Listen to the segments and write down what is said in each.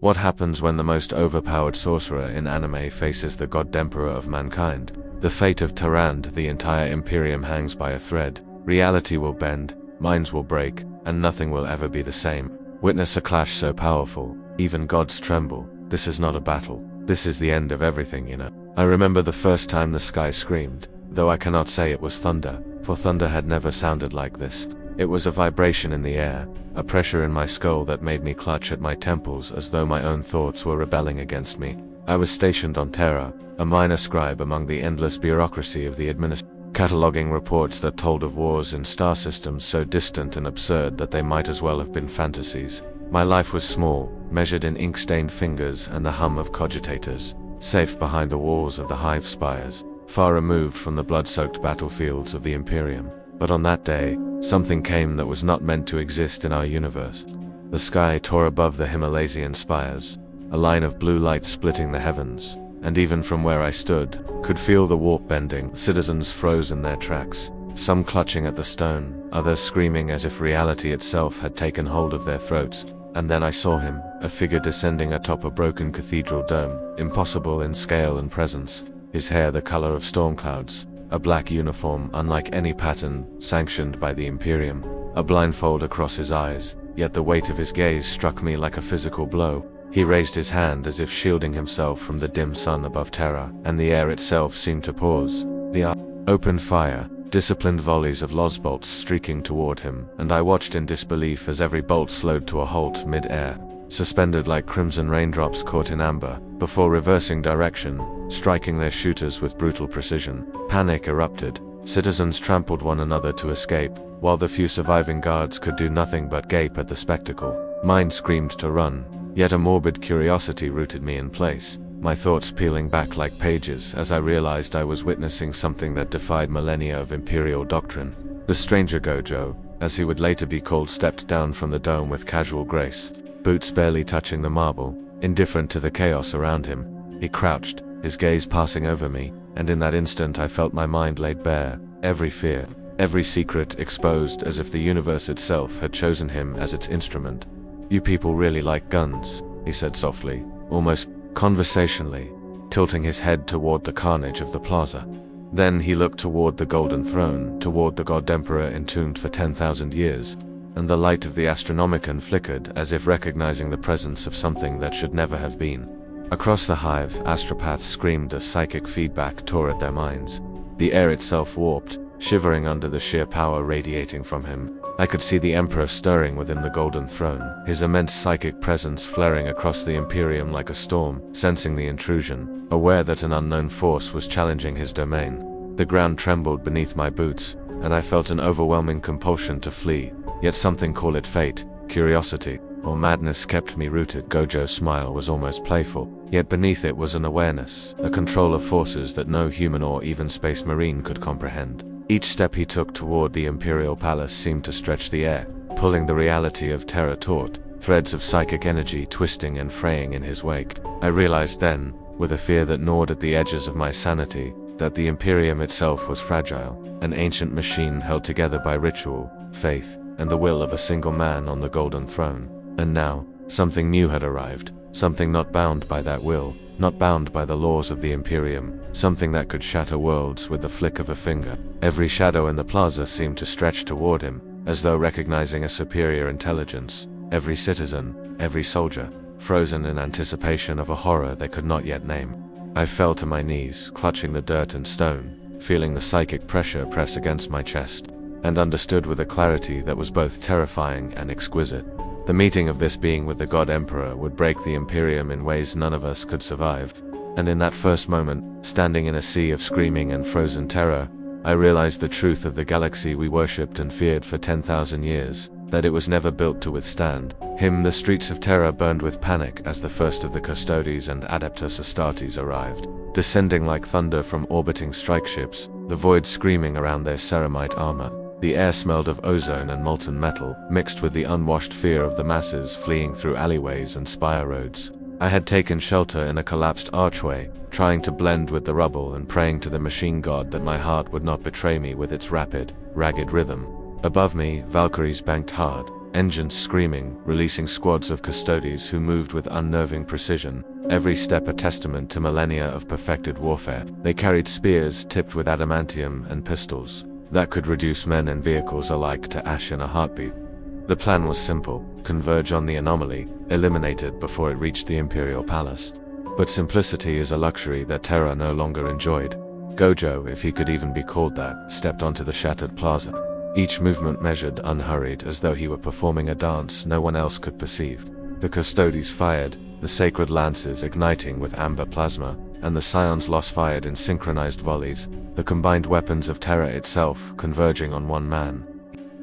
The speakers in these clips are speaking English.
What happens when the most overpowered sorcerer in anime faces the god emperor of mankind? The fate of Terrand, the entire Imperium hangs by a thread. Reality will bend, minds will break, and nothing will ever be the same. Witness a clash so powerful, even gods tremble. This is not a battle. This is the end of everything, you know. I remember the first time the sky screamed, though I cannot say it was thunder, for thunder had never sounded like this. It was a vibration in the air, a pressure in my skull that made me clutch at my temples as though my own thoughts were rebelling against me. I was stationed on Terra, a minor scribe among the endless bureaucracy of the administration, cataloging reports that told of wars in star systems so distant and absurd that they might as well have been fantasies. My life was small, measured in ink-stained fingers and the hum of cogitators, safe behind the walls of the hive spires, far removed from the blood-soaked battlefields of the Imperium. But on that day, something came that was not meant to exist in our universe. The sky tore above the Himalayan spires, a line of blue light splitting the heavens, and even from where I stood, could feel the warp bending. Citizens froze in their tracks, some clutching at the stone, others screaming as if reality itself had taken hold of their throats. And then I saw him, a figure descending atop a broken cathedral dome, impossible in scale and presence, his hair the color of storm clouds, a black uniform unlike any pattern sanctioned by the Imperium, a blindfold across his eyes, yet the weight of his gaze struck me like a physical blow. He raised his hand as if shielding himself from the dim sun above Terra, and the air itself seemed to pause. The opened fire, disciplined volleys of lozbolts streaking toward him, and I watched in disbelief as every bolt slowed to a halt mid-air, suspended like crimson raindrops caught in amber, before reversing direction, striking their shooters with brutal precision. Panic erupted. Citizens trampled one another to escape, while the few surviving guards could do nothing but gape at the spectacle. Mine screamed to run, yet a morbid curiosity rooted me in place, my thoughts peeling back like pages as I realized I was witnessing something that defied millennia of Imperial doctrine. The stranger Gojo, as he would later be called, stepped down from the dome with casual grace, boots barely touching the marble, indifferent to the chaos around him. He crouched, his gaze passing over me, and in that instant I felt my mind laid bare, every fear, every secret exposed, as if the universe itself had chosen him as its instrument. "You people really like guns," he said softly, almost conversationally, tilting his head toward the carnage of the plaza. Then he looked toward the golden throne, toward the god emperor entombed for 10,000 years, and the light of the Astronomicon flickered as if recognizing the presence of something that should never have been. Across the hive, astropaths screamed as psychic feedback tore at their minds. The air itself warped, shivering under the sheer power radiating from him. I could see the Emperor stirring within the golden throne, his immense psychic presence flaring across the Imperium like a storm, sensing the intrusion, aware that an unknown force was challenging his domain. The ground trembled beneath my boots, and I felt an overwhelming compulsion to flee, yet something, call it fate, curiosity, or madness, kept me rooted. Gojo's smile was almost playful, yet beneath it was an awareness, a control of forces that no human or even space marine could comprehend. Each step he took toward the Imperial Palace seemed to stretch the air, pulling the reality of Terra taut, threads of psychic energy twisting and fraying in his wake. I realized then, with a fear that gnawed at the edges of my sanity, that the Imperium itself was fragile, an ancient machine held together by ritual, faith, and the will of a single man on the golden throne. And now, something new had arrived, something not bound by that will, not bound by the laws of the Imperium, something that could shatter worlds with the flick of a finger. Every shadow in the plaza seemed to stretch toward him, as though recognizing a superior intelligence. Every citizen, every soldier, frozen in anticipation of a horror they could not yet name. I fell to my knees, clutching the dirt and stone, feeling the psychic pressure press against my chest, and understood with a clarity that was both terrifying and exquisite. The meeting of this being with the God Emperor would break the Imperium in ways none of us could survive. And in that first moment, standing in a sea of screaming and frozen terror, I realized the truth of the galaxy we worshipped and feared for 10,000 years, that it was never built to withstand him. The streets of Terra burned with panic as the first of the Custodes and Adeptus Astartes arrived, descending like thunder from orbiting strike ships, the void screaming around their ceramite armor. The air smelled of ozone and molten metal, mixed with the unwashed fear of the masses fleeing through alleyways and spire roads. I had taken shelter in a collapsed archway, trying to blend with the rubble and praying to the machine god that my heart would not betray me with its rapid, ragged rhythm. Above me, Valkyries banked hard, engines screaming, releasing squads of Custodes who moved with unnerving precision, every step a testament to millennia of perfected warfare. They carried spears tipped with adamantium and pistols that could reduce men and vehicles alike to ash in a heartbeat. The plan was simple: converge on the anomaly, eliminate it before it reached the Imperial Palace. But simplicity is a luxury that Terra no longer enjoyed. Gojo, if he could even be called that, stepped onto the shattered plaza. Each movement measured, unhurried, as though he were performing a dance no one else could perceive. The Custodes fired, the sacred lances igniting with amber plasma, and the scions lost fired in synchronized volleys, the combined weapons of Terra itself converging on one man.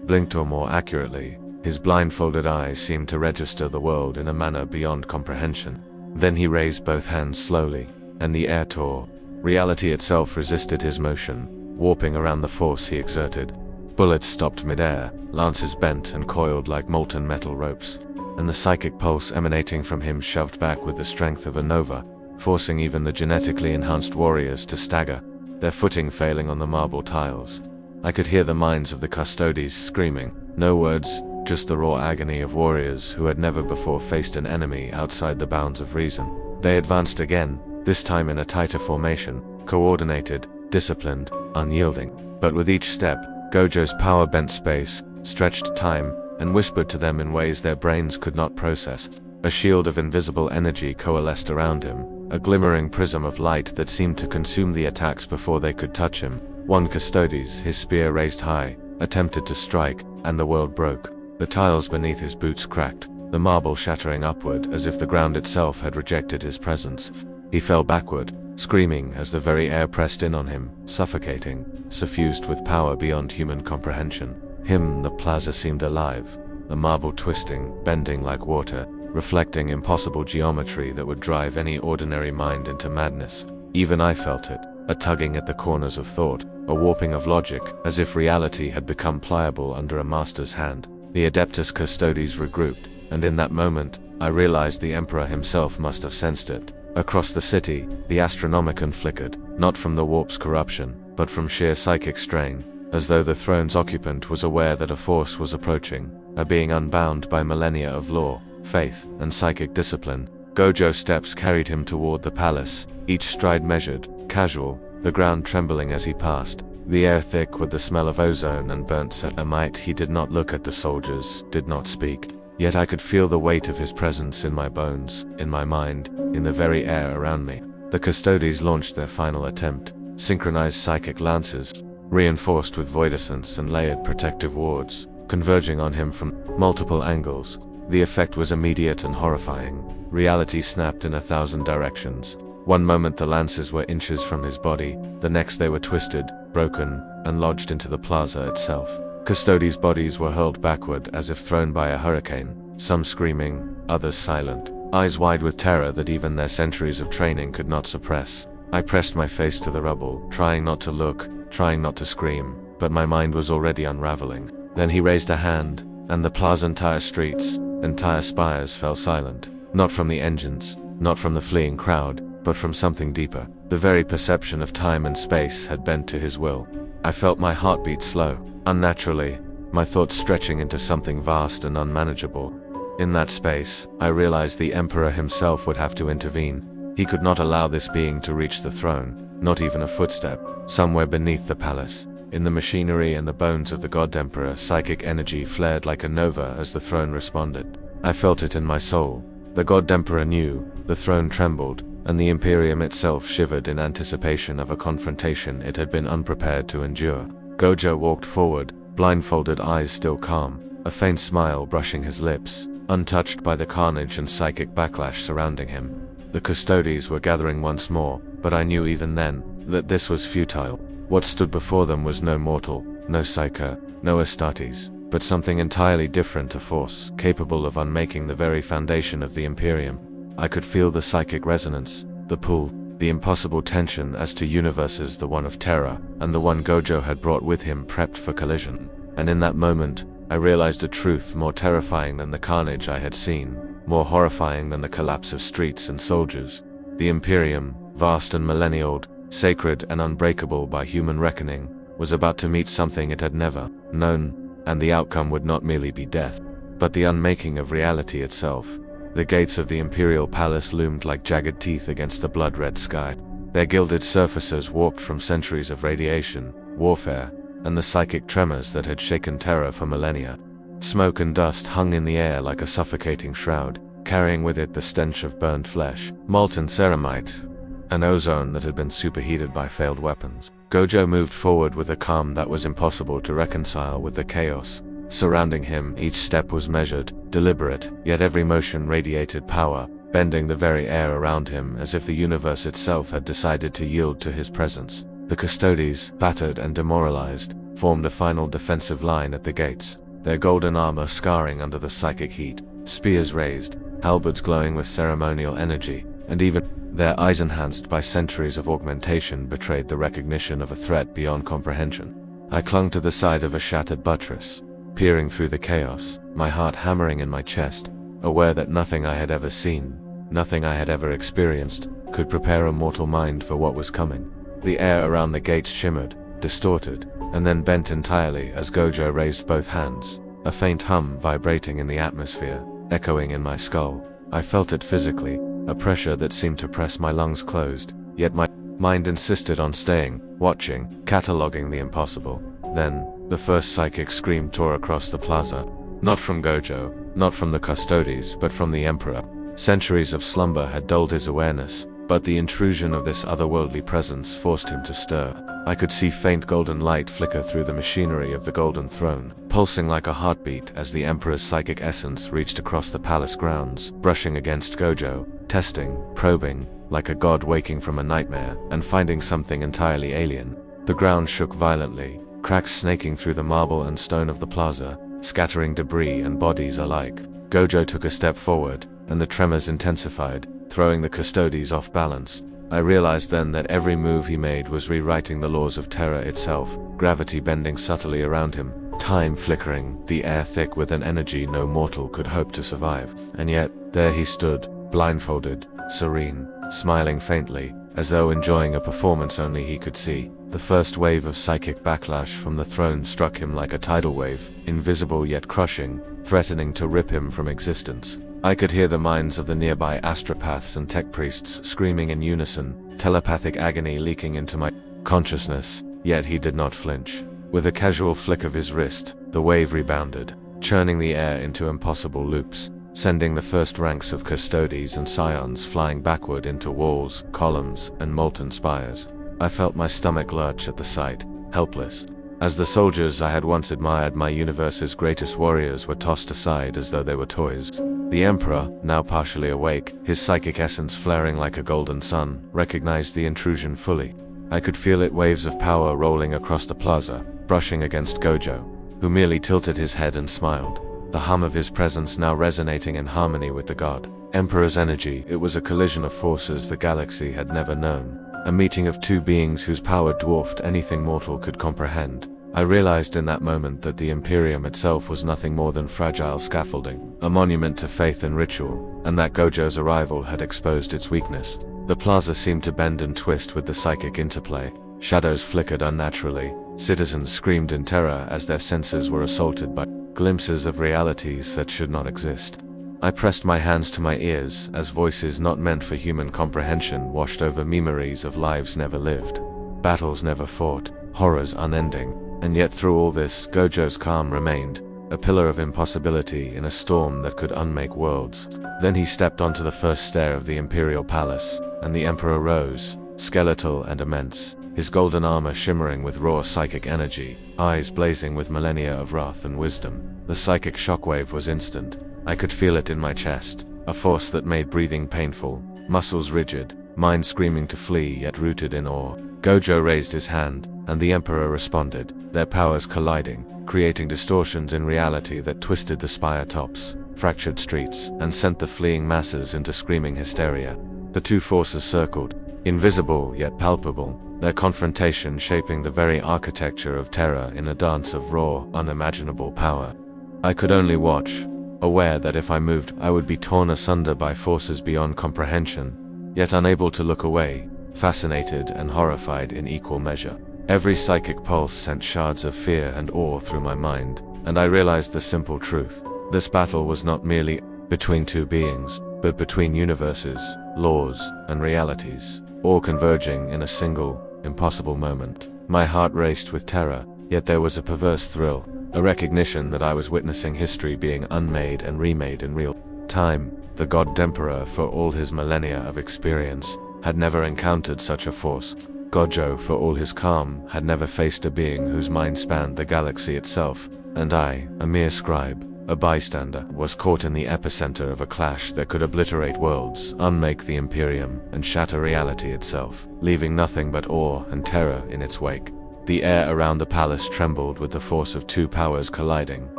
Blinked, or more accurately, his blindfolded eyes seemed to register the world in a manner beyond comprehension. Then he raised both hands slowly, and the air tore. Reality itself resisted his motion, warping around the force he exerted. Bullets stopped mid-air, lances bent and coiled like molten metal ropes, and the psychic pulse emanating from him shoved back with the strength of a nova, forcing even the genetically enhanced warriors to stagger, their footing failing on the marble tiles. I could hear the minds of the Custodes screaming, no words, just the raw agony of warriors who had never before faced an enemy outside the bounds of reason. They advanced again, this time in a tighter formation, coordinated, disciplined, unyielding. But with each step, Gojo's power bent space, stretched time, and whispered to them in ways their brains could not process. A shield of invisible energy coalesced around him, a glimmering prism of light that seemed to consume the attacks before they could touch him. One Custodes, his spear raised high, attempted to strike, and the world broke. The tiles beneath his boots cracked, the marble shattering upward as if the ground itself had rejected his presence. He fell backward, screaming as the very air pressed in on him, suffocating, suffused with power beyond human comprehension. The plaza seemed alive, the marble twisting, bending like water, reflecting impossible geometry that would drive any ordinary mind into madness. Even I felt it, a tugging at the corners of thought, a warping of logic, as if reality had become pliable under a master's hand. The Adeptus Custodes regrouped, and in that moment, I realized the Emperor himself must have sensed it. Across the city, the Astronomicon flickered, not from the warp's corruption, but from sheer psychic strain, as though the throne's occupant was aware that a force was approaching, a being unbound by millennia of law, faith, and psychic discipline. Gojo's steps carried him toward the palace, each stride measured, casual, the ground trembling as he passed, the air thick with the smell of ozone and burnt ceramite. He did not look at the soldiers, did not speak. Yet I could feel the weight of his presence in my bones, in my mind, in the very air around me. The Custodes launched their final attempt, synchronized psychic lances, reinforced with void essence and layered protective wards, converging on him from multiple angles. The effect was immediate and horrifying. Reality snapped in 1,000 directions. One moment the lances were inches from his body, the next they were twisted, broken, and lodged into the plaza itself. Custodes' bodies were hurled backward as if thrown by a hurricane, some screaming, others silent, eyes wide with terror that even their centuries of training could not suppress. I pressed my face to the rubble, trying not to look, trying not to scream, but my mind was already unraveling. Then he raised a hand, and the plaza's entire streets, entire spires fell silent, not from the engines, not from the fleeing crowd, but from something deeper. The very perception of time and space had bent to his will. I felt my heartbeat slow, unnaturally, my thoughts stretching into something vast and unmanageable. In that space, I realized the Emperor himself would have to intervene. He could not allow this being to reach the throne, not even a footstep. Somewhere beneath the palace, in the machinery and the bones of the God Emperor, psychic energy flared like a nova as the throne responded. I felt it in my soul. The God Emperor knew, the throne trembled, and the Imperium itself shivered in anticipation of a confrontation it had been unprepared to endure. Gojo walked forward, blindfolded eyes still calm, a faint smile brushing his lips, untouched by the carnage and psychic backlash surrounding him. The Custodes were gathering once more, but I knew even then that this was futile. What stood before them was no mortal, no psyker, no Astartes, but something entirely different, a force capable of unmaking the very foundation of the Imperium. I could feel the psychic resonance, the pull, the impossible tension as two universes, the one of Terra and the one Gojo had brought with him, prepped for collision. And in that moment, I realized a truth more terrifying than the carnage I had seen, more horrifying than the collapse of streets and soldiers. The Imperium, vast and millennial, sacred and unbreakable by human reckoning, was about to meet something it had never known, and the outcome would not merely be death. but the unmaking of reality itself. The gates of the Imperial Palace loomed like jagged teeth against the blood-red sky. Their gilded surfaces warped from centuries of radiation, warfare, and the psychic tremors that had shaken Terra for millennia. Smoke and dust hung in the air like a suffocating shroud, carrying with it the stench of burned flesh, molten ceramite, and ozone that had been superheated by failed weapons. Gojo moved forward with a calm that was impossible to reconcile with the chaos surrounding him. Each step was measured, deliberate, yet every motion radiated power, bending the very air around him as if the universe itself had decided to yield to his presence. The Custodes, battered and demoralized, formed a final defensive line at the gates, their golden armor scarring under the psychic heat, spears raised, halberds glowing with ceremonial energy, and even their eyes enhanced by centuries of augmentation betrayed the recognition of a threat beyond comprehension. I clung to the side of a shattered buttress, peering through the chaos, my heart hammering in my chest, aware that nothing I had ever seen, nothing I had ever experienced, could prepare a mortal mind for what was coming. The air around the gates shimmered, distorted, and then bent entirely as Gojo raised both hands, a faint hum vibrating in the atmosphere, echoing in my skull. I felt it physically, a pressure that seemed to press my lungs closed, yet my mind insisted on staying, watching, cataloging the impossible. Then, the first psychic scream tore across the plaza. Not from Gojo, not from the Custodes, but from the Emperor. Centuries of slumber had dulled his awareness, but the intrusion of this otherworldly presence forced him to stir. I could see faint golden light flicker through the machinery of the Golden Throne, pulsing like a heartbeat as the Emperor's psychic essence reached across the palace grounds, brushing against Gojo, testing, probing, like a god waking from a nightmare and finding something entirely alien. The ground shook violently, cracks snaking through the marble and stone of the plaza, scattering debris and bodies alike. Gojo took a step forward, and the tremors intensified, throwing the Custodes off balance. I realized then that every move he made was rewriting the laws of Terra itself, gravity bending subtly around him, time flickering, the air thick with an energy no mortal could hope to survive. And yet, there he stood, blindfolded, serene, smiling faintly, as though enjoying a performance only he could see. The first wave of psychic backlash from the throne struck him like a tidal wave, invisible yet crushing, threatening to rip him from existence. I could hear the minds of the nearby astropaths and tech priests screaming in unison, telepathic agony leaking into my consciousness, yet he did not flinch. With a casual flick of his wrist, the wave rebounded, churning the air into impossible loops, sending the first ranks of Custodes and Scions flying backward into walls, columns, and molten spires. I felt my stomach lurch at the sight, helpless, as the soldiers I had once admired, my universe's greatest warriors, were tossed aside as though they were toys. The Emperor, now partially awake, his psychic essence flaring like a golden sun, recognized the intrusion fully. I could feel it, waves of power rolling across the plaza, brushing against Gojo, who merely tilted his head and smiled, the hum of his presence now resonating in harmony with the god. Emperor's energy, it was a collision of forces the galaxy had never known. A meeting of two beings whose power dwarfed anything mortal could comprehend. I realized in that moment that the Imperium itself was nothing more than fragile scaffolding, a monument to faith and ritual, and that Gojo's arrival had exposed its weakness. The plaza seemed to bend and twist with the psychic interplay. Shadows flickered unnaturally, citizens screamed in terror as their senses were assaulted by glimpses of realities that should not exist. I pressed my hands to my ears as voices not meant for human comprehension washed over memories of lives never lived, battles never fought, horrors unending. And yet through all this, Gojo's calm remained, a pillar of impossibility in a storm that could unmake worlds. Then he stepped onto the first stair of the Imperial Palace, and the Emperor rose, skeletal and immense, his golden armor shimmering with raw psychic energy, eyes blazing with millennia of wrath and wisdom. The psychic shockwave was instant. I could feel it in my chest, a force that made breathing painful, muscles rigid, mind screaming to flee yet rooted in awe. Gojo raised his hand, and the Emperor responded, their powers colliding, creating distortions in reality that twisted the spire tops, fractured streets, and sent the fleeing masses into screaming hysteria. The two forces circled, invisible yet palpable, their confrontation shaping the very architecture of Terra in a dance of raw, unimaginable power. I could only watch, aware that if I moved, I would be torn asunder by forces beyond comprehension, yet unable to look away, fascinated and horrified in equal measure. Every psychic pulse sent shards of fear and awe through my mind, and I realized the simple truth. This battle was not merely between two beings, but between universes, laws, and realities, all converging in a single, impossible moment. My heart raced with terror, yet there was a perverse thrill, a recognition that I was witnessing history being unmade and remade in real time. The God Emperor, for all his millennia of experience, had never encountered such a force. Gojo, for all his calm, had never faced a being whose mind spanned the galaxy itself, and I, a mere scribe, a bystander, was caught in the epicenter of a clash that could obliterate worlds, unmake the Imperium, and shatter reality itself, leaving nothing but awe and terror in its wake. The air around the palace trembled with the force of two powers colliding,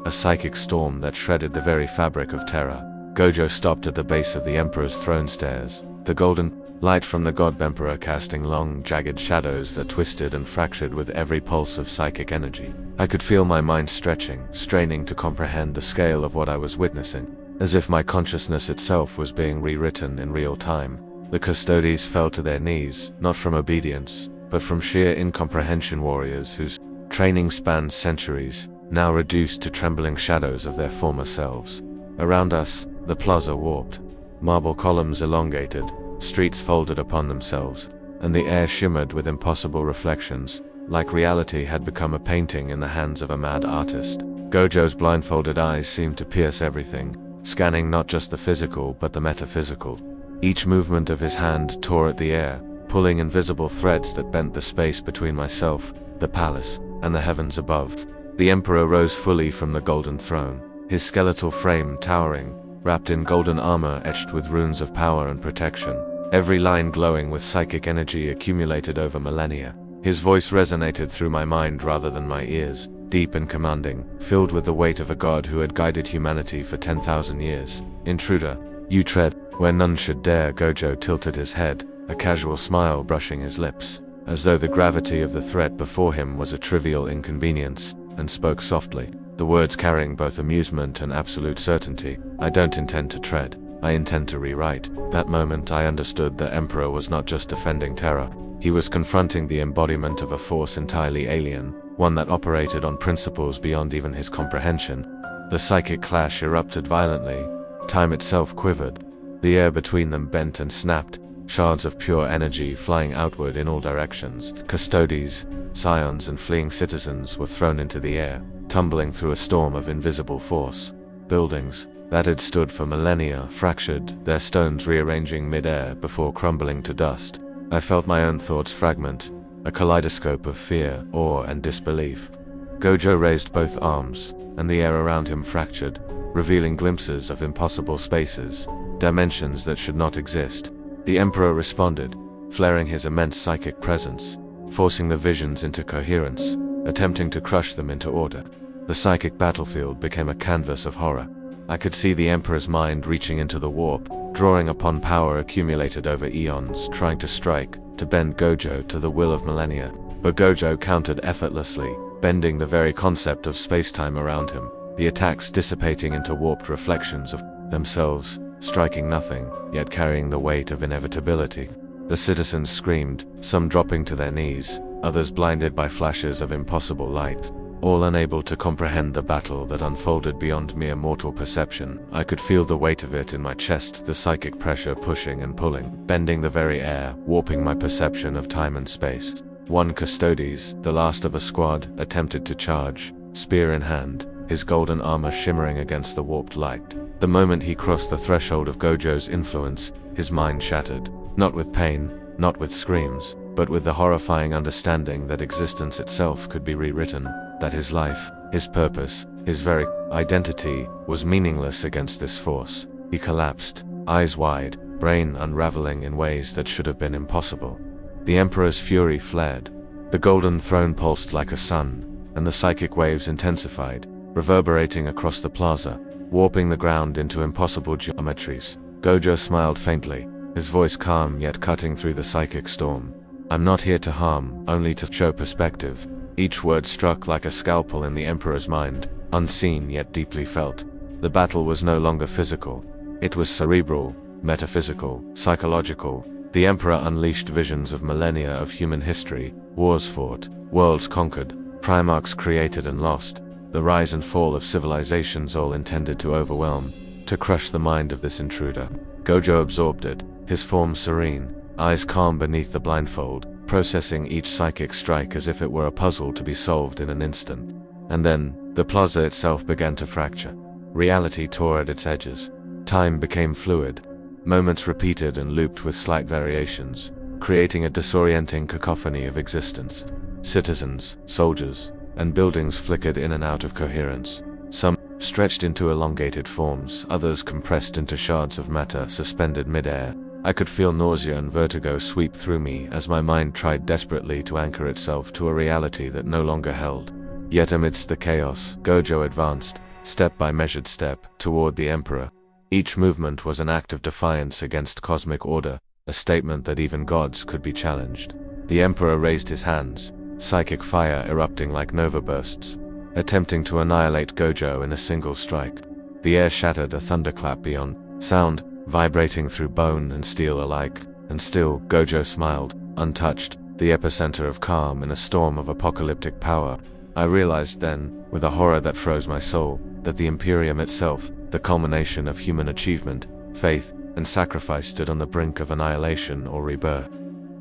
a psychic storm that shredded the very fabric of Terra. Gojo stopped at the base of the Emperor's throne stairs, the golden light from the God Emperor casting long, jagged shadows that twisted and fractured with every pulse of psychic energy. I could feel my mind stretching, straining to comprehend the scale of what I was witnessing, as if my consciousness itself was being rewritten in real time. The Custodes fell to their knees, not from obedience, but from sheer incomprehension. Warriors whose training spanned centuries, now reduced to trembling shadows of their former selves. Around us, the plaza warped, marble columns elongated, streets folded upon themselves, and the air shimmered with impossible reflections, like reality had become a painting in the hands of a mad artist. Gojo's blindfolded eyes seemed to pierce everything, scanning not just the physical but the metaphysical. Each movement of his hand tore at the air, pulling invisible threads that bent the space between myself, the palace, and the heavens above. The Emperor rose fully from the golden throne, his skeletal frame towering, wrapped in golden armor etched with runes of power and protection, every line glowing with psychic energy accumulated over millennia. His voice resonated through my mind rather than my ears, deep and commanding, filled with the weight of a god who had guided humanity for 10,000 years. Intruder, you tread where none should dare. Gojo tilted his head, a casual smile brushing his lips, as though the gravity of the threat before him was a trivial inconvenience, and spoke softly, the words carrying both amusement and absolute certainty. I don't intend to tread, I intend to rewrite. That moment I understood the Emperor was not just defending Terra, he was confronting the embodiment of a force entirely alien, one that operated on principles beyond even his comprehension. The psychic clash erupted violently, time itself quivered, the air between them bent and snapped, shards of pure energy flying outward in all directions. Custodes, scions and fleeing citizens were thrown into the air, tumbling through a storm of invisible force. Buildings that had stood for millennia fractured, their stones rearranging mid-air before crumbling to dust. I felt my own thoughts fragment, a kaleidoscope of fear, awe, and disbelief. Gojo raised both arms, and the air around him fractured, revealing glimpses of impossible spaces, dimensions that should not exist. The Emperor responded, flaring his immense psychic presence, forcing the visions into coherence, attempting to crush them into order. The psychic battlefield became a canvas of horror. I could see the Emperor's mind reaching into the warp, drawing upon power accumulated over eons, trying to strike, to bend Gojo to the will of millennia. But Gojo countered effortlessly, bending the very concept of space-time around him, the attacks dissipating into warped reflections of themselves, striking nothing, yet carrying the weight of inevitability. The citizens screamed, some dropping to their knees, others blinded by flashes of impossible light, all unable to comprehend the battle that unfolded beyond mere mortal perception. I could feel the weight of it in my chest, the psychic pressure pushing and pulling, bending the very air, warping my perception of time and space. One Custodes, the last of a squad, attempted to charge, spear in hand, his golden armor shimmering against the warped light. The moment he crossed the threshold of Gojo's influence, his mind shattered, not with pain, not with screams, but with the horrifying understanding that existence itself could be rewritten, that his life, his purpose, his very identity was meaningless against this force. He collapsed, eyes wide, brain unraveling in ways that should have been impossible. The Emperor's fury flared. The golden throne pulsed like a sun, and the psychic waves intensified, reverberating across the plaza, warping the ground into impossible geometries. Gojo smiled faintly, his voice calm yet cutting through the psychic storm. I'm not here to harm, only to show perspective. Each word struck like a scalpel in the Emperor's mind, unseen yet deeply felt. The battle was no longer physical. It was cerebral, metaphysical, psychological. The Emperor unleashed visions of millennia of human history, wars fought, worlds conquered, primarchs created and lost, the rise and fall of civilizations all intended to overwhelm, to crush the mind of this intruder. Gojo absorbed it, his form serene, eyes calm beneath the blindfold, processing each psychic strike as if it were a puzzle to be solved in an instant. And then, the plaza itself began to fracture. Reality tore at its edges. Time became fluid. Moments repeated and looped with slight variations, creating a disorienting cacophony of existence. Citizens, soldiers, and buildings flickered in and out of coherence. Some stretched into elongated forms, others compressed into shards of matter suspended mid-air. I could feel nausea and vertigo sweep through me as my mind tried desperately to anchor itself to a reality that no longer held. Yet amidst the chaos, Gojo advanced, step by measured step, toward the Emperor. Each movement was an act of defiance against cosmic order, a statement that even gods could be challenged. The Emperor raised his hands, psychic fire erupting like nova bursts, attempting to annihilate Gojo in a single strike. The air shattered, a thunderclap beyond, sound vibrating through bone and steel alike, and still Gojo smiled, untouched, the epicenter of calm in a storm of apocalyptic power. I realized then, with a horror that froze my soul, that the Imperium itself, the culmination of human achievement, faith, and sacrifice, stood on the brink of annihilation or rebirth.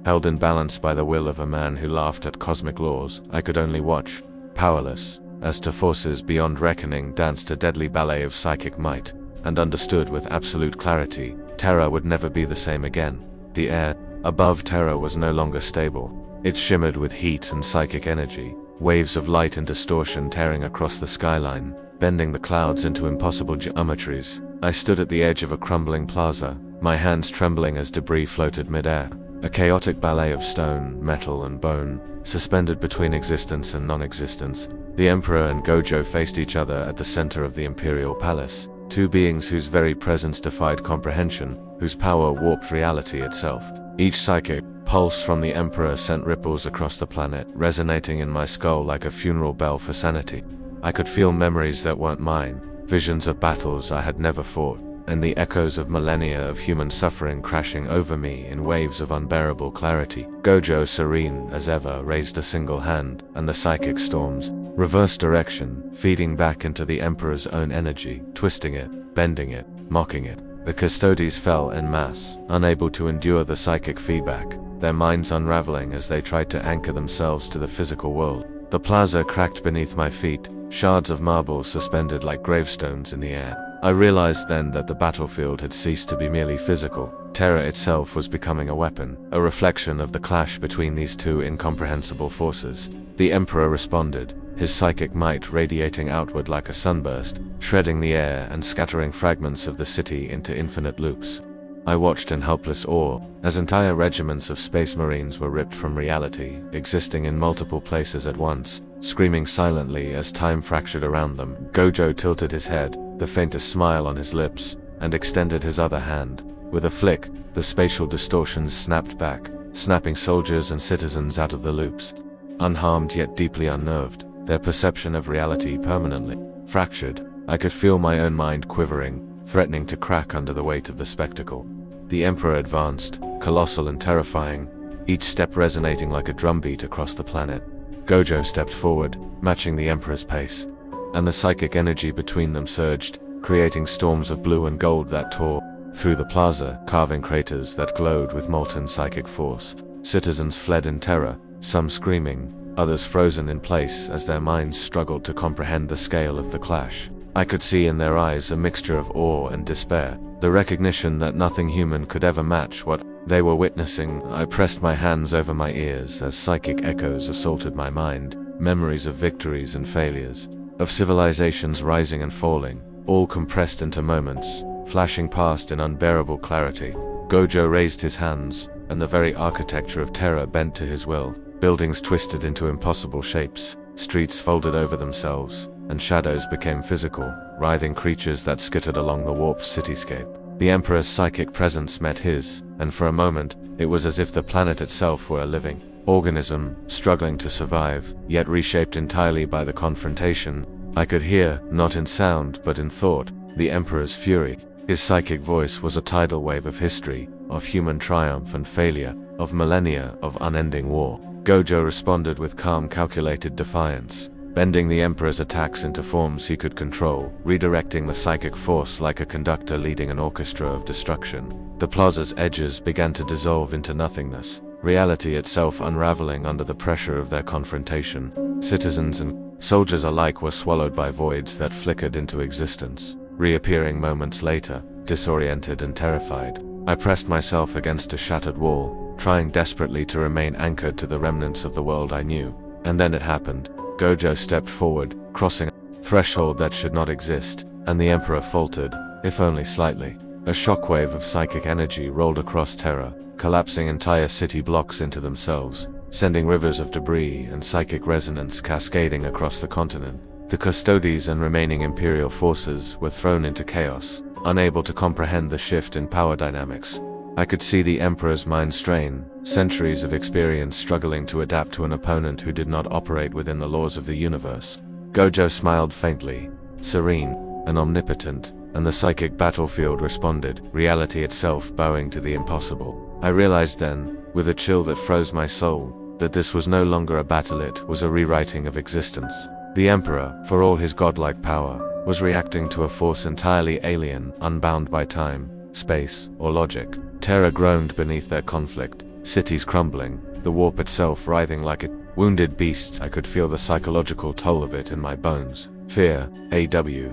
Held in balance by the will of a man who laughed at cosmic laws, I could only watch, powerless, as to forces beyond reckoning danced a deadly ballet of psychic might, and understood with absolute clarity, Terra would never be the same again. The air above Terra was no longer stable. It shimmered with heat and psychic energy, waves of light and distortion tearing across the skyline, bending the clouds into impossible geometries. I stood at the edge of a crumbling plaza, my hands trembling as debris floated mid-air. A chaotic ballet of stone, metal, and bone, suspended between existence and non-existence. The Emperor and Gojo faced each other at the center of the Imperial Palace, two beings whose very presence defied comprehension, whose power warped reality itself. Each psychic pulse from the Emperor sent ripples across the planet, resonating in my skull like a funeral bell for sanity. I could feel memories that weren't mine, visions of battles I had never fought, and the echoes of millennia of human suffering crashing over me in waves of unbearable clarity. Gojo, serene as ever, raised a single hand, and the psychic storms reversed direction, feeding back into the Emperor's own energy, twisting it, bending it, mocking it. The Custodes fell en masse, unable to endure the psychic feedback, their minds unraveling as they tried to anchor themselves to the physical world. The plaza cracked beneath my feet, shards of marble suspended like gravestones in the air. I realized then that the battlefield had ceased to be merely physical. Terra itself was becoming a weapon, a reflection of the clash between these two incomprehensible forces. The Emperor responded, his psychic might radiating outward like a sunburst, shredding the air and scattering fragments of the city into infinite loops. I watched in helpless awe, as entire regiments of space marines were ripped from reality, existing in multiple places at once, screaming silently as time fractured around them. Gojo tilted his head, the faintest smile on his lips, and extended his other hand. With a flick, the spatial distortions snapped back, snapping soldiers and citizens out of the loops. Unharmed yet deeply unnerved, their perception of reality permanently fractured. I could feel my own mind quivering, threatening to crack under the weight of the spectacle. The Emperor advanced, colossal and terrifying, each step resonating like a drumbeat across the planet. Gojo stepped forward, matching the Emperor's pace, and the psychic energy between them surged, creating storms of blue and gold that tore through the plaza, carving craters that glowed with molten psychic force. Citizens fled in terror, some screaming, others frozen in place as their minds struggled to comprehend the scale of the clash. I could see in their eyes a mixture of awe and despair, the recognition that nothing human could ever match what they were witnessing. I pressed my hands over my ears as psychic echoes assaulted my mind, memories of victories and failures, of civilizations rising and falling, all compressed into moments, flashing past in unbearable clarity. Gojo raised his hands, and the very architecture of Terra bent to his will. Buildings twisted into impossible shapes, streets folded over themselves, and shadows became physical, writhing creatures that skittered along the warped cityscape. The Emperor's psychic presence met his, and for a moment, it was as if the planet itself were a living organism, struggling to survive, yet reshaped entirely by the confrontation. I could hear, not in sound but in thought, the Emperor's fury. His psychic voice was a tidal wave of history, of human triumph and failure, of millennia of unending war. Gojo responded with calm, calculated defiance, bending the Emperor's attacks into forms he could control, redirecting the psychic force like a conductor leading an orchestra of destruction. The plaza's edges began to dissolve into nothingness, reality itself unraveling under the pressure of their confrontation. Citizens and soldiers alike were swallowed by voids that flickered into existence, reappearing moments later, disoriented and terrified. I pressed myself against a shattered wall, trying desperately to remain anchored to the remnants of the world I knew. And then it happened. Gojo stepped forward, crossing a threshold that should not exist, and the Emperor faltered, if only slightly. A shockwave of psychic energy rolled across Terra, collapsing entire city blocks into themselves, sending rivers of debris and psychic resonance cascading across the continent. The Custodes and remaining Imperial forces were thrown into chaos, unable to comprehend the shift in power dynamics. I could see the Emperor's mind strain, centuries of experience struggling to adapt to an opponent who did not operate within the laws of the universe. Gojo smiled faintly, serene and omnipotent, and the psychic battlefield responded, reality itself bowing to the impossible. I realized then, with a chill that froze my soul, that this was no longer a battle, it was a rewriting of existence. The Emperor, for all his godlike power, was reacting to a force entirely alien, unbound by time, space, or logic. Terror groaned beneath their conflict, cities crumbling, the warp itself writhing like a wounded beast. I could feel the psychological toll of it in my bones. Fear,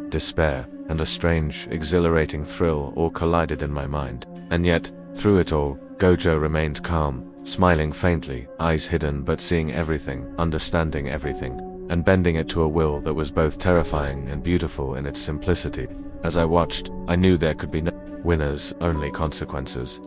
despair, and a strange, exhilarating thrill all collided in my mind. And yet, through it all, Gojo remained calm, smiling faintly, eyes hidden but seeing everything, understanding everything, and bending it to a will that was both terrifying and beautiful in its simplicity. As I watched, I knew there could be no winners, only consequences.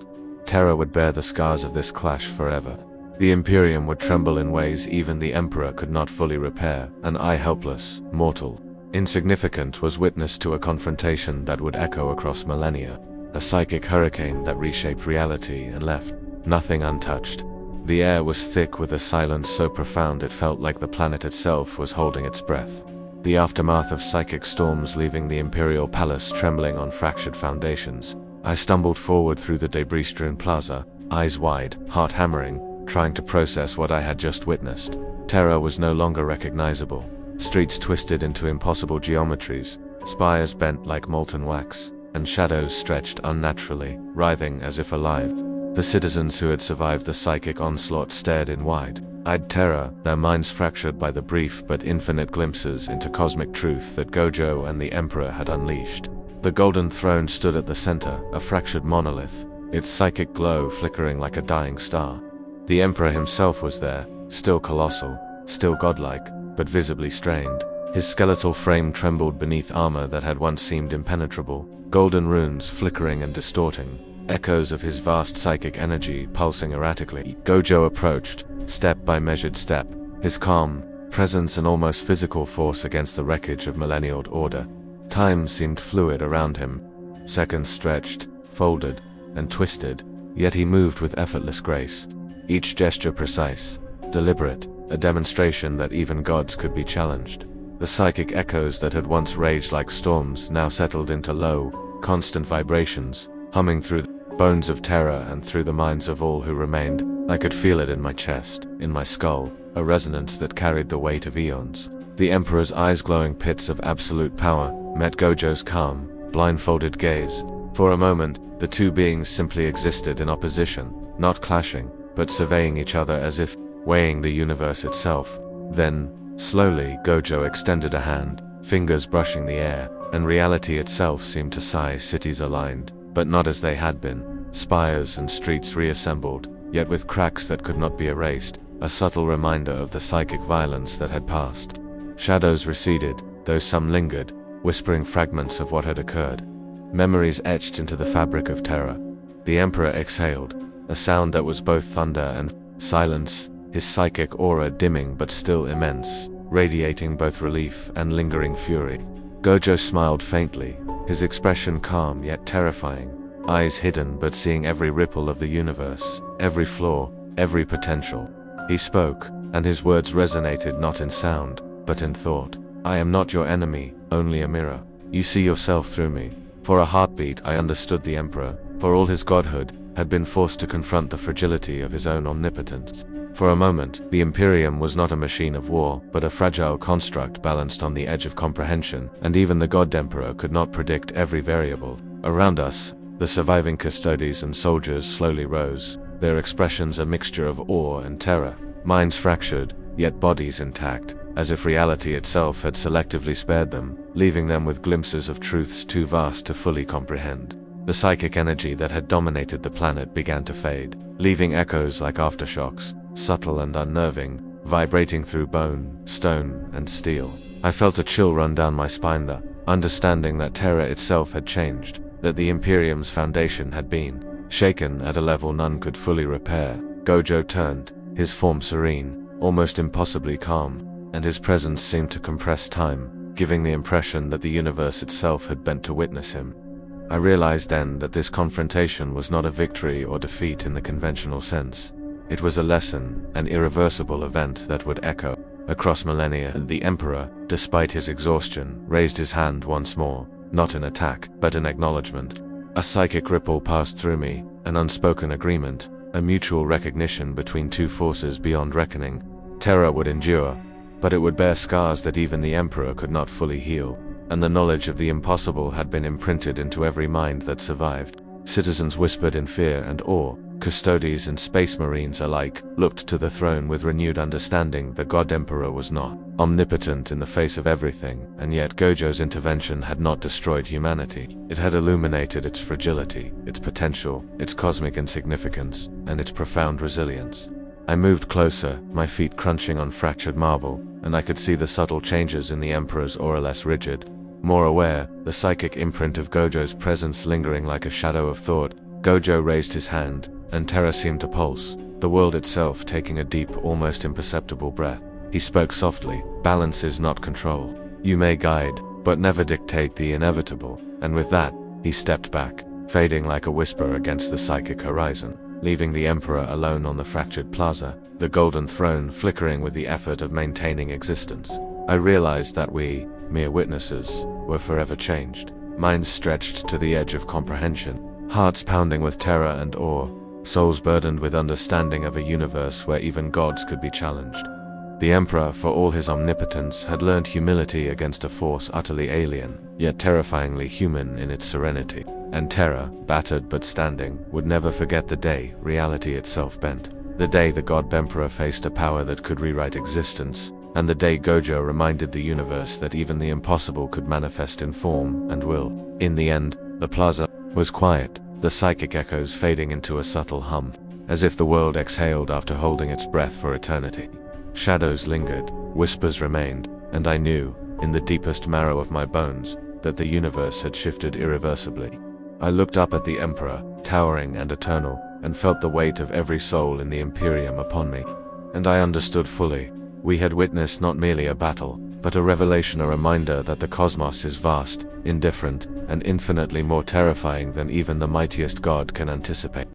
Terra would bear the scars of this clash forever. The Imperium would tremble in ways even the Emperor could not fully repair, and I, helpless, mortal, insignificant, was witness to a confrontation that would echo across millennia, a psychic hurricane that reshaped reality and left nothing untouched. The air was thick with a silence so profound it felt like the planet itself was holding its breath. The aftermath of psychic storms leaving the Imperial Palace trembling on fractured foundations. I stumbled forward through the debris-strewn plaza, eyes wide, heart hammering, trying to process what I had just witnessed. Terra was no longer recognizable. Streets twisted into impossible geometries, spires bent like molten wax, and shadows stretched unnaturally, writhing as if alive. The citizens who had survived the psychic onslaught stared in wide-eyed terror, their minds fractured by the brief but infinite glimpses into cosmic truth that Gojo and the Emperor had unleashed. The golden throne stood at the center, a fractured monolith, its psychic glow flickering like a dying star. The Emperor himself was there, still colossal, still godlike, but visibly strained. His skeletal frame trembled beneath armor that had once seemed impenetrable, golden runes flickering and distorting, echoes of his vast psychic energy pulsing erratically. Gojo approached, step by measured step, his calm presence an almost physical force against the wreckage of millennial order. Time seemed fluid around him. Seconds stretched, folded, and twisted, yet he moved with effortless grace. Each gesture precise, deliberate, a demonstration that even gods could be challenged. The psychic echoes that had once raged like storms now settled into low, constant vibrations, humming through the bones of Terra and through the minds of all who remained. I could feel it in my chest, in my skull, a resonance that carried the weight of eons. The Emperor's eyes, glowing pits of absolute power, met Gojo's calm, blindfolded gaze. For a moment, the two beings simply existed in opposition, not clashing, but surveying each other as if weighing the universe itself. Then, slowly, Gojo extended a hand, fingers brushing the air, and reality itself seemed to sigh. Cities aligned, but not as they had been. Spires and streets reassembled, yet with cracks that could not be erased, a subtle reminder of the psychic violence that had passed. Shadows receded, though some lingered, whispering fragments of what had occurred. Memories etched into the fabric of Terra. The Emperor exhaled, a sound that was both thunder and silence, his psychic aura dimming but still immense, radiating both relief and lingering fury. Gojo smiled faintly, his expression calm yet terrifying, eyes hidden but seeing every ripple of the universe, every flaw, every potential. He spoke, and his words resonated not in sound, but in thought. I am not your enemy, only a mirror. You see yourself through me. For a heartbeat I understood the Emperor, for all his godhood, had been forced to confront the fragility of his own omnipotence. For a moment, the Imperium was not a machine of war, but a fragile construct balanced on the edge of comprehension, and even the God Emperor could not predict every variable. Around us, the surviving Custodes and soldiers slowly rose, their expressions a mixture of awe and terror, minds fractured, yet bodies intact, as if reality itself had selectively spared them, leaving them with glimpses of truths too vast to fully comprehend. The psychic energy that had dominated the planet began to fade, leaving echoes like aftershocks, subtle and unnerving, vibrating through bone, stone, and steel. I felt a chill run down my spine there, understanding that Terra itself had changed, that the Imperium's foundation had been shaken at a level none could fully repair. Gojo turned, his form serene, almost impossibly calm, and his presence seemed to compress time, giving the impression that the universe itself had bent to witness him. I realized then that this confrontation was not a victory or defeat in the conventional sense. It was a lesson, an irreversible event that would echo across millennia. The Emperor, despite his exhaustion, raised his hand once more, not in attack, but in acknowledgement. A psychic ripple passed through me, an unspoken agreement, a mutual recognition between two forces beyond reckoning. Terra would endure, but it would bear scars that even the Emperor could not fully heal, and the knowledge of the impossible had been imprinted into every mind that survived. Citizens whispered in fear and awe. Custodes and space marines alike looked to the throne with renewed understanding. The God Emperor was not omnipotent in the face of everything, and yet Gojo's intervention had not destroyed humanity. It had illuminated its fragility, its potential, its cosmic insignificance, and its profound resilience. I moved closer, my feet crunching on fractured marble, and I could see the subtle changes in the Emperor's aura, less rigid, more aware, the psychic imprint of Gojo's presence lingering like a shadow of thought. Gojo raised his hand, and Terra seemed to pulse, the world itself taking a deep, almost imperceptible breath. He spoke softly, "Balance is not control. You may guide, but never dictate the inevitable." And with that, he stepped back, fading like a whisper against the psychic horizon, leaving the Emperor alone on the fractured plaza, the golden throne flickering with the effort of maintaining existence. I realized that we, mere witnesses, were forever changed, minds stretched to the edge of comprehension, hearts pounding with terror and awe, souls burdened with understanding of a universe where even gods could be challenged. The Emperor, for all his omnipotence, had learned humility against a force utterly alien, yet terrifyingly human in its serenity. And Terra, battered but standing, would never forget the day reality itself bent. The day the God Emperor faced a power that could rewrite existence, and the day Gojo reminded the universe that even the impossible could manifest in form and will. In the end, the plaza was quiet, the psychic echoes fading into a subtle hum, as if the world exhaled after holding its breath for eternity. Shadows lingered, whispers remained, and I knew, in the deepest marrow of my bones, that the universe had shifted irreversibly. I looked up at the Emperor, towering and eternal, and felt the weight of every soul in the Imperium upon me. And I understood fully. We had witnessed not merely a battle, but a revelation, a reminder that the cosmos is vast, indifferent, and infinitely more terrifying than even the mightiest god can anticipate.